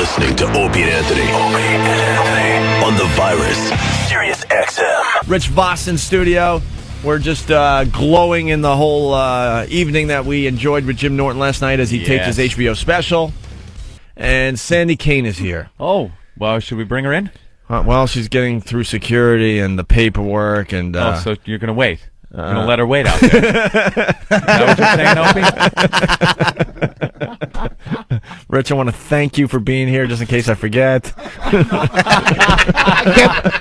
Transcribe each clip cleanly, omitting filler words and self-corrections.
listening to Opie and Anthony. On the virus, Sirius XM. Rich Voss in studio. We're just glowing in the whole evening that we enjoyed with Jim Norton last night as he taped his HBO special. And Sandy Kane is here. Oh, well, should we bring her in? Well, she's getting through security and the paperwork. And so you're going to wait. You're going to let her wait out there. Is that what you're saying, Opie? Rich, I want to thank you for being here, just in case I forget.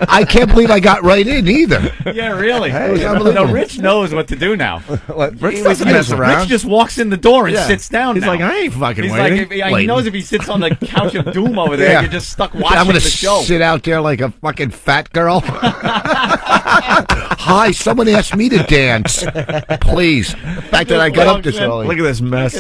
I can't believe I got right in either. Yeah, really. Hey, no, Rich knows what to do now. Rich doesn't mess around. Rich just walks in the door and sits down. He's now. like, I ain't fucking He's waiting. like, he knows if he sits on the couch of doom over there, you're just stuck watching I'm gonna the show. sit out there like a fucking fat girl. Hi, someone asked me to dance. Please. The fact that I got up this early. Look at this mess.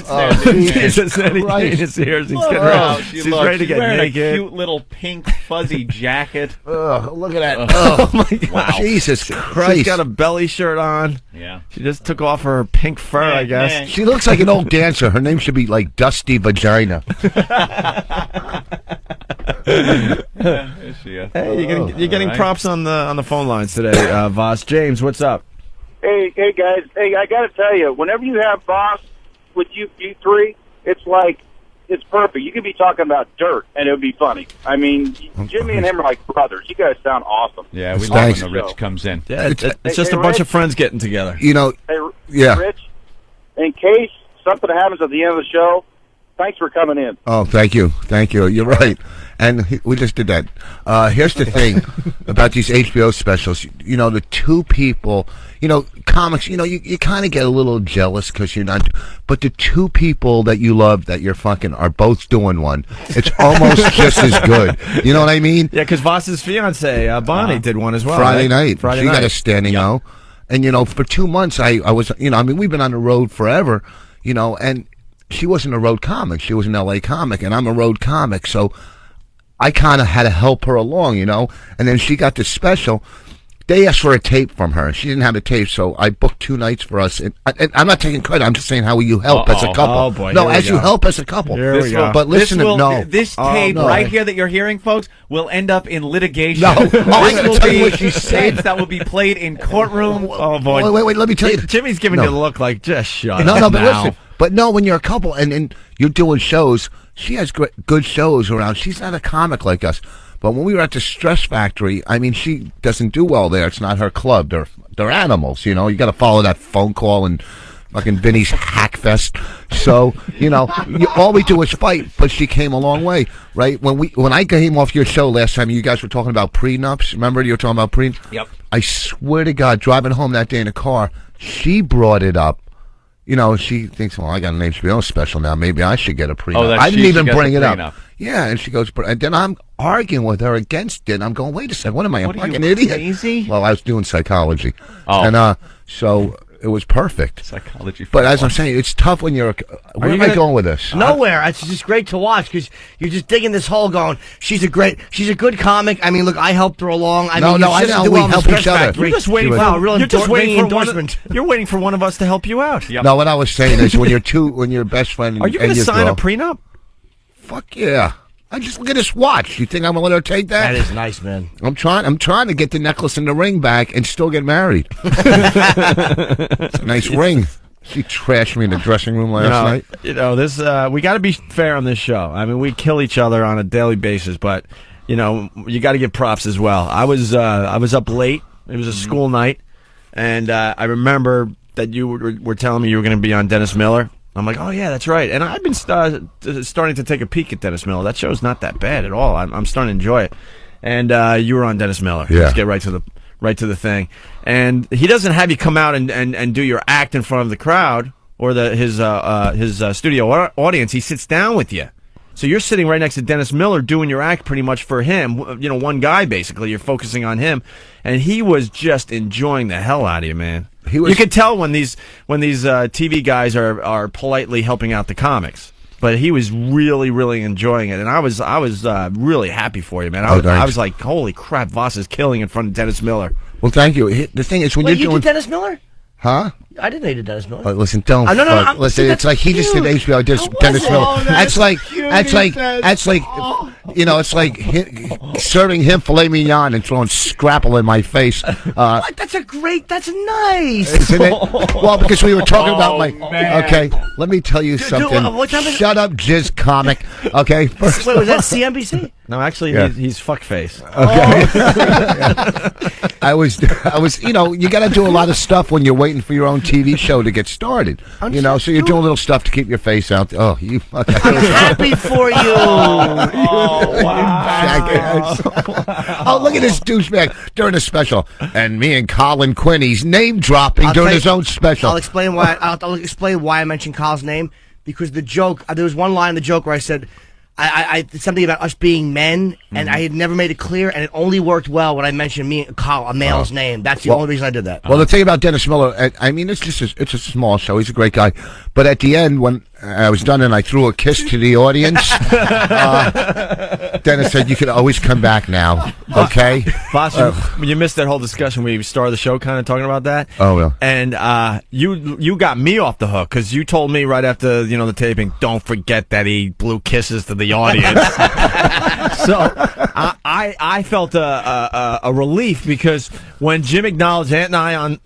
Jesus Sandy Kane is here. She's ready to get naked. A cute little pink fuzzy jacket. Look at that. Oh my God. Wow. Jesus Christ. She's got a belly shirt on. Yeah. She just took off her pink fur, I guess. She looks like an old dancer. Her name should be like Dusty Vagina. Is she Hey, you're getting props on the phone lines today, Voss. James, what's up? Hey guys. Hey, I got to tell you, whenever you have Voss with you three, it's like, it's perfect. You could be talking about dirt, and it would be funny. I mean, Jimmy and him are like brothers. You guys sound awesome. Yeah, we love when the Rich comes in. Yeah, it's just a bunch of friends getting together. You know, Hey, Rich, in case something happens at the end of the show, thanks for coming in. Oh, thank you. You're right. And we just did that. Here's the thing about these HBO specials. You know, the two people, comics, you kind of get a little jealous because you're not. But the two people that you love that you're fucking are both doing one. It's almost just as good. You know what I mean? Yeah, because Voss's fiance, Bonnie, did one as well. Friday night. Friday she night. got a standing O. And, for 2 months, I was, we've been on the road forever, and she wasn't a road comic. She was an LA comic, and I'm a road comic. So I kind of had to help her along, And then she got this special. They asked for a tape from her. She didn't have a tape, so I booked 2 nights for us. And I'm not taking credit. I'm just saying how you help as a couple. Oh, boy. No, as you help as a couple. Here we go. But listen, this tape right here that you're hearing, folks, will end up in litigation. No. This will tell you be what she said. tapes that will be played in courtroom. Oh, boy. Wait, let me tell you. Jimmy's giving you the look like, just shut up. No, but now. listen. But no, when you're a couple and you're doing shows, she has good shows around. She's not a comic like us. But when we were at the Stress Factory, I mean, she doesn't do well there. It's not her club. They're animals, You got to follow that phone call and fucking Vinny's Hackfest. So, all we do is fight. But she came a long way, right? When I came off your show last time, you guys were talking about prenups. Remember you were talking about prenups? Yep. I swear to God, driving home that day in the car, she brought it up. She thinks, well, I got an HBO special now. Maybe I should get a prenup. I didn't even bring it up. Yeah, and she goes, and then I'm arguing with her against it. I'm going, wait a second, what am I, a fucking idiot? Crazy? Well, I was doing psychology. Oh. And so it was perfect. Psychology. But as I'm saying, it's tough when you're. Where am I going with this? Nowhere. It's just great to watch because you're just digging this hole. Going, she's a good comic. I mean, look, I helped her along. I know. I know. We help each other. You're just waiting you're waiting for one of us to help you out. Yep. No, what I was saying is when you're best friend. Are you going to sign a prenup? Fuck yeah. I just look at this watch. You think I'm going to let her take that? That is nice, man. I'm trying to get the necklace and the ring back and still get married. It's a nice ring. She trashed me in the dressing room last night. This we got to be fair on this show. I mean, we kill each other on a daily basis, but you got to give props as well. I was up late. It was a school night, and I remember that you were telling me you were going to be on Dennis Miller. I'm like, oh yeah, that's right. And I've been starting to take a peek at Dennis Miller. That show's not that bad at all. I'm starting to enjoy it. And you were on Dennis Miller. Yeah. Let's get right to the thing. And he doesn't have you come out and do your act in front of the crowd or his studio audience. He sits down with you. So you're sitting right next to Dennis Miller doing your act pretty much for him. One guy basically. You're focusing on him, and he was just enjoying the hell out of you, man. You could tell when these TV guys are politely helping out the comics, but he was really, really enjoying it, and I was really happy for you, man. I was like, holy crap, Voss is killing in front of Dennis Miller. Well, thank you. The thing is, when Wait, you're doing did Dennis Miller? Huh? I didn't know you did Dennis Miller. Listen, don't. No, fuck. Listen, it's like he just did HBO. Dennis Miller. Oh, That's like you know, it's like serving him filet mignon and throwing scrapple in my face. What? That's nice. Isn't it? Well, because we were talking about my. man. Okay, let me tell you something. what time is it? Shut up, jizz comic. Okay. First, Wait, was that CNBC? No, actually, Yeah. he's fuckface. I was, you know, you got to do a lot of stuff when you're waiting for your own TV show to get started. You know, so you're doing little stuff to keep your face out. Oh, you. I'm happy for you. Jackass. Oh, look at this douchebag during a special, and me and Colin Quinn, he's name dropping I'll during tell his you- own special. I'll explain why. I'll explain why I mentioned Kyle's name, because the joke. There was one line in the joke where I said, I something about us being men, and I had never made it clear, and it only worked well when I mentioned me, Kyle, a male's name. That's the only reason I did that. Well, the thing about Dennis Miller, I mean, it's a small show. He's a great guy, but at the end, when I was done and I threw a kiss to the audience, Dennis said, "You can always come back now." Okay, Boss, you missed that whole discussion where we started the show kind of talking about that. Oh, yeah. And you got me off the hook because you told me right after the taping, don't forget that he blew kisses to the audience. So I felt a relief because when Jim acknowledged Ant and I on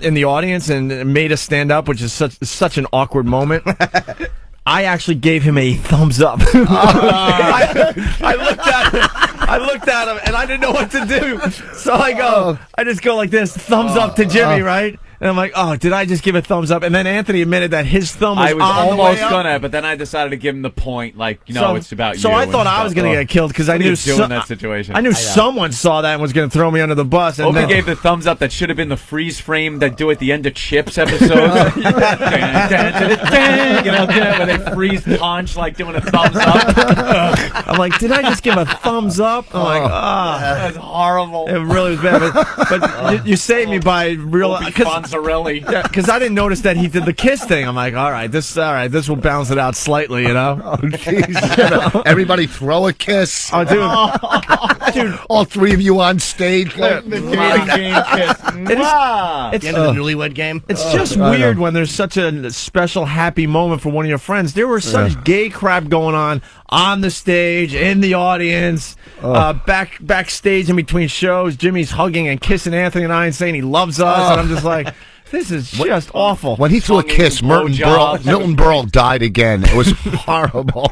in the audience and made us stand up, which is such an awkward moment. I actually gave him a thumbs up. I looked at him and I didn't know what to do. So I just go like this, thumbs up to Jimmy, right? And I'm like, oh, did I just give a thumbs up? And then Anthony admitted that his thumb was I was on the way almost up. gonna, but then I decided to give him the point, like, it's about you. So I thought and I was stuff. going to get killed because I What do knew you do in that situation? I knew someone saw that and was going to throw me under the bus. And Opie then, gave the thumbs up that should have been the freeze frame that do at the end of Chips episodes. Where they freeze Punch like doing a thumbs up. I'm like, did I just give a thumbs up? I'm like, That's horrible. it really was bad. But you saved me by realizing Fonzarelli. because I didn't notice that he did the kiss thing. I'm like, all right, this will balance it out slightly, Oh, jeez. Everybody throw a kiss. Oh, dude, All three of you on stage. The dating game kiss. Mwah. At the end of the newlywed game. It's just weird when there's such a special, happy moment for one of your friends. There was such gay crap going on the stage, in the audience, backstage in between shows. Jimmy's hugging and kissing Anthony and I and saying he loves us, and I'm just like, this is just awful. When he threw a kiss, Milton Berle died again. It was horrible.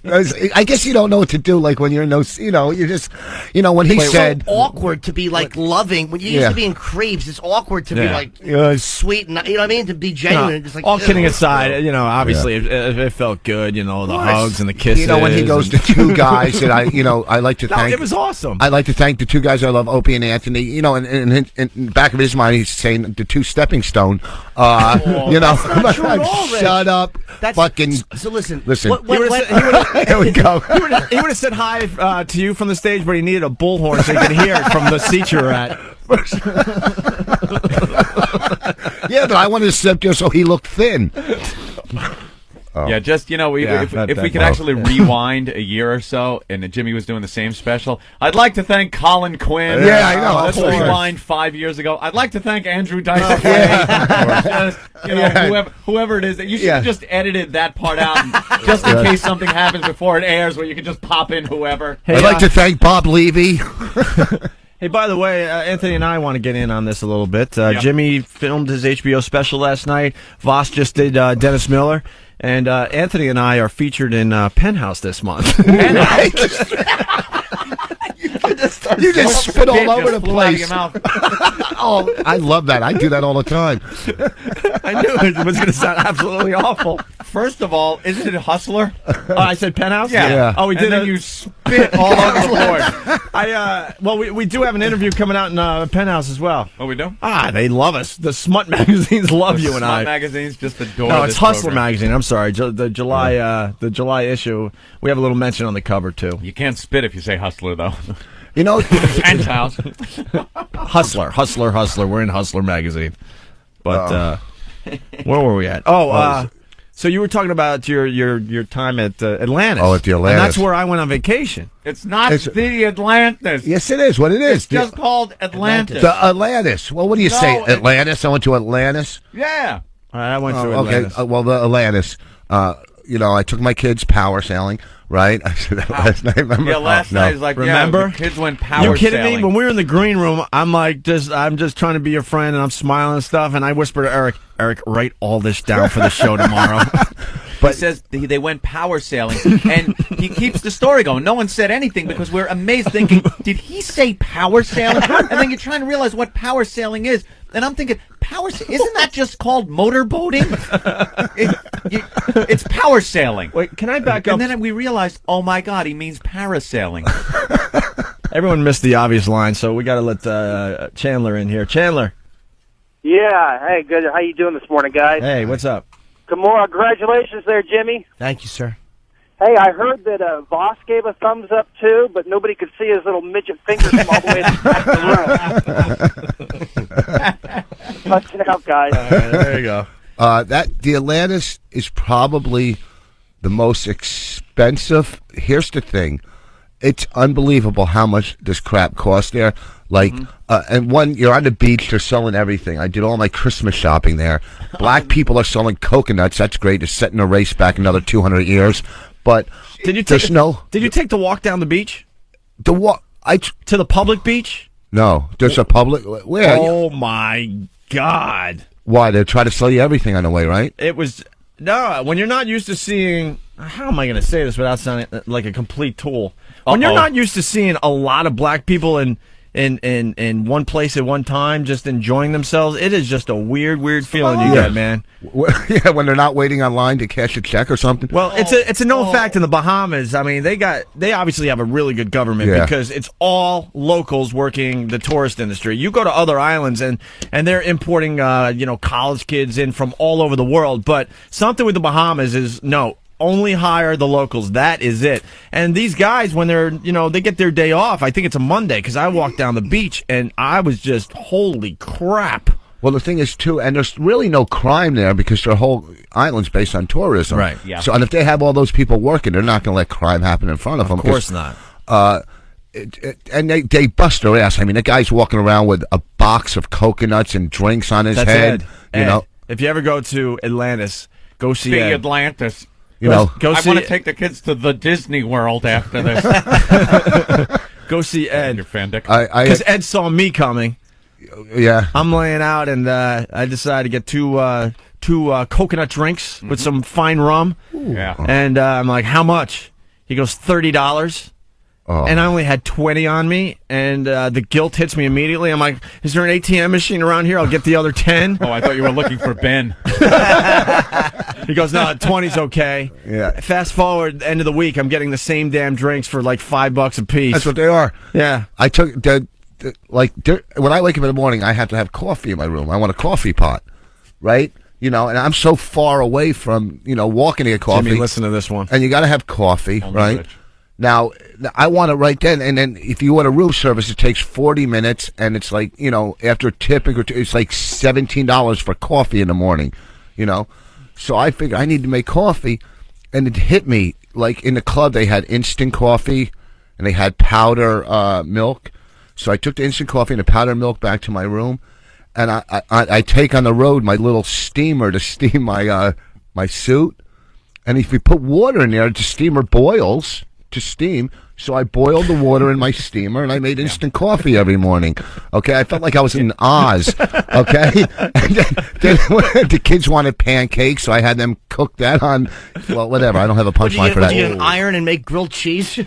I guess you don't know what to do. Like when you're you're just, when he said, so awkward to be like loving when you used to be in creeps. It's awkward to be like sweet, and you know what I mean? To be genuine, just like all kidding aside, obviously it felt good. The hugs and the kisses. when he goes to two guys that I like to thank. It was awesome. I like to thank the two guys I love, Opie and Anthony. And in the back of his mind, he's saying the two stepping stone. That's not true at all, Rich. Shut up. Fucking. So listen. Here we go. He would have said hi to you from the stage, but he needed a bullhorn so he could hear it from the seat you were at. Yeah, but I wanted to sit there so he looked thin. Yeah, just if we could actually rewind a year or so, and Jimmy was doing the same special, I'd like to thank Colin Quinn. Yeah, I know. Let's Of course. rewind 5 years ago. I'd like to thank Andrew Dice Clay. Whoever it is, that you should have just edited that part out, just in case something happens before it airs, where you can just pop in whoever. Hey, I'd like to thank Bob Levy. Hey, by the way, Anthony and I want to get in on this a little bit. Jimmy filmed his HBO special last night. Voss just did Dennis Miller. And Anthony and I are featured in Penthouse this month. You just spit all over the Flew out of place. your mouth. Oh, I love that. I do that all the time. I knew it was going to sound absolutely awful. First of all, isn't it Hustler? I said Penthouse? Yeah. Oh, we did And then it. you spit all over the board. We do have an interview coming out in Penthouse as well. What we do? They love us. The smut magazines love you and Smut I. Magazine's just adore No, this it's Hustler program. magazine. I'm sorry, the July issue. We have a little mention on the cover too. You can't spit if you say Hustler, though. Penthouse. Hustler. We're in Hustler magazine. But where were we at? So you were talking about your time at Atlantis. Oh, at the Atlantis. And that's where I went on vacation. It's not the Atlantis. Yes, it is. What it is. It's just called Atlantis. The Atlantis. Well, what do you say? Atlantis? I went to Atlantis. Yeah. All right, I went to Atlantis. Okay. Well, the Atlantis. I took my kids power sailing. Right? I said that last night. Remember? Yeah, last night is like, remember? The kids went power sailing. You kidding me? When we were in the green room, I'm just trying to be your friend, and I'm smiling and stuff, and I whisper to Eric, write all this down for the show tomorrow. But he says they went power sailing, and he keeps the story going. No one said anything because we're amazed, thinking, did he say power sailing? And then you're trying to realize what power sailing is. And I'm thinking, isn't that just called motorboating? It's power sailing. Wait, can I back up? And then we realized, oh my God, he means parasailing. Everyone missed the obvious line, so we got to let Chandler in here. Chandler. Yeah. Hey, good. How you doing this morning, guys? Hey, what's up? Congratulations there, Jimmy. Thank you, sir. Hey, I heard that Voss gave a thumbs up too, but nobody could see his little midget fingers from all the way to the back of the room. Touching out, guys. There you go. The Atlantis is probably the most expensive. Here's the thing. It's unbelievable how much this crap costs there. Like, and you're on the beach, they're selling everything. I did all my Christmas shopping there. Black people are selling coconuts. That's great. It's setting a race back another 200 years. But did you take the walk down the beach? The walk to the public beach? No, there's a public. Where? Oh my God! Why they try to sell you everything on the way, right? It was when you're not used to seeing. How am I going to say this without sounding like a complete tool? When you're not used to seeing a lot of black people in one place at one time, just enjoying themselves, it is just a weird feeling you get, man. Yeah, when they're not waiting online to cash a check or something. Well, it's a known fact in the Bahamas. I mean, they obviously have a really good government because it's all locals working the tourist industry. You go to other islands and they're importing college kids in from all over the world. But something with the Bahamas is only hire the locals. That is it. And these guys, when they're, they get their day off, I think it's a Monday, because I walked down the beach and I was just, holy crap. Well, the thing is, too, and there's really no crime there because their whole island's based on tourism. Right, yeah. So, and if they have all those people working, they're not going to let crime happen in front of them. Of course not. And they bust their ass. I mean, the guy's walking around with a box of coconuts and drinks on his head. Ed, if you ever go to Atlantis, go see The Ed. Atlantis. Go I want to take the kids to the Disney World after this. Go see Ed. Because Ed saw me coming. Yeah. I'm laying out, and I decided to get two coconut drinks with some fine rum. Yeah. And I'm like, how much? He goes, $30. And I only had 20 on me, and the guilt hits me immediately. I'm like, is there an ATM machine around here? I'll get the other 10. Oh, I thought you were looking for Ben. He goes, no, 20's okay. Yeah. Fast forward, end of the week, I'm getting the same damn drinks for like $5 a piece. That's what they are. Yeah. I took when I wake up in the morning, I have to have coffee in my room. I want a coffee pot, right? And I'm so far away from walking to get coffee. Jimmy, listen to this one. And you got to have coffee, right? Rich. Now, I want it right then, and then if you want a room service, it takes 40 minutes, and it's like, after tipping, it's like $17 for coffee in the morning, So I figured I need to make coffee, and it hit me, like in the club, they had instant coffee, and they had powder milk. So I took the instant coffee and the powder milk back to my room, and I take on the road my little steamer to steam my suit, and if you put water in there, the steamer boils to steam. So I boiled the water in my steamer, and I made instant coffee every morning. Okay, I felt like I was in Oz. Okay, and then the kids wanted pancakes, so I had them cook that on. Well, whatever. I don't have a punchline for that. Would you get an iron and make grilled cheese?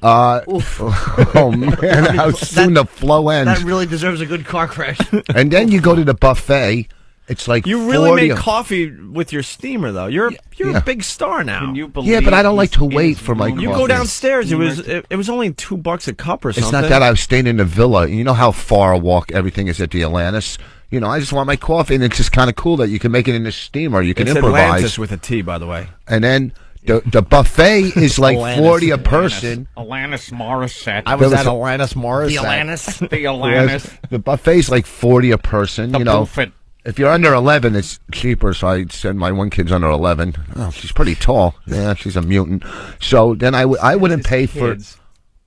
Oh man, how soon the flow ends. That really deserves a good car crash. And then you go to the buffet. It's like you really make coffee with your steamer, though. You're a big star now. Can you believe? Yeah, but I don't like to wait for my coffee. You go downstairs. It was only $2 a cup or something. It's not that. I was staying in a villa. You know how far a walk everything is at the Atlantis. I just want my coffee, and it's just kind of cool that you can make it in the steamer. You can improvise. Atlantis with a T, by the way. And then the buffet is like $40 a person. Alanis Morissette. I was at Alanis Morissette. The Atlantis. The Atlantis. The buffet's like $40 a person. The buffet. If you're under 11, it's cheaper. So I said my one kid's under 11. Oh, she's pretty tall. Yeah, she's a mutant. So then I wouldn't pay for.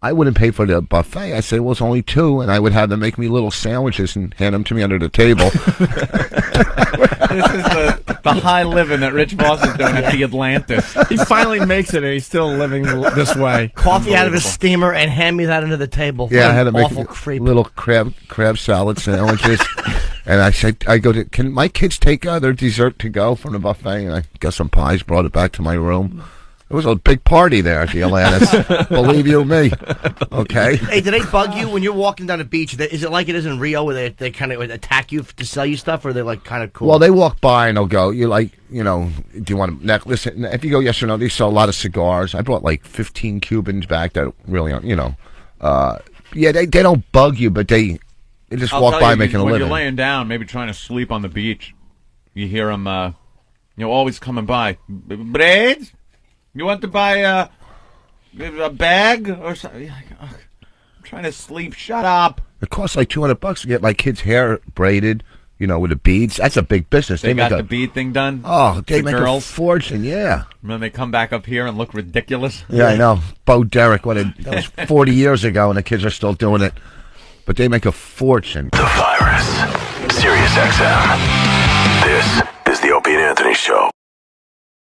I wouldn't pay for the buffet. I said, well, it's only 2, and I would have them make me little sandwiches and hand them to me under the table. This is the high living that Rich Voss is doing at the Atlantis. He finally makes it, and he's still living this way. Coffee out of his steamer and hand me that under the table. Yeah, I had to make awful creep. little crab salad sandwiches. And I said, can my kids take their dessert to go from the buffet? And I got some pies, brought it back to my room. It was a big party there at the Atlantis. Believe you me. Okay. Hey, do they bug you when you're walking down the beach? Is it like it is in Rio where they kind of attack you to sell you stuff, or are they like kind of cool? Well, they walk by and they'll go, do you want a necklace? And if you go yes or no, they sell a lot of cigars. I brought like 15 Cubans back that really aren't, yeah, they don't bug you, but they just walk by making a living. When you're laying down, maybe trying to sleep on the beach, you hear them, always coming by. Braids? You want to buy a bag or something? Like, I'm trying to sleep. Shut up. It costs like $200 to get my kid's hair braided, with the beads. That's a big business. They got the bead thing done? Oh, they make girls? a fortune, yeah. And then they come back up here and look ridiculous? Yeah, I know. Bo Derek, that was 40 years ago, and the kids are still doing it. But they make a fortune. The Virus. Sirius XM. This is the Opie and Anthony Show.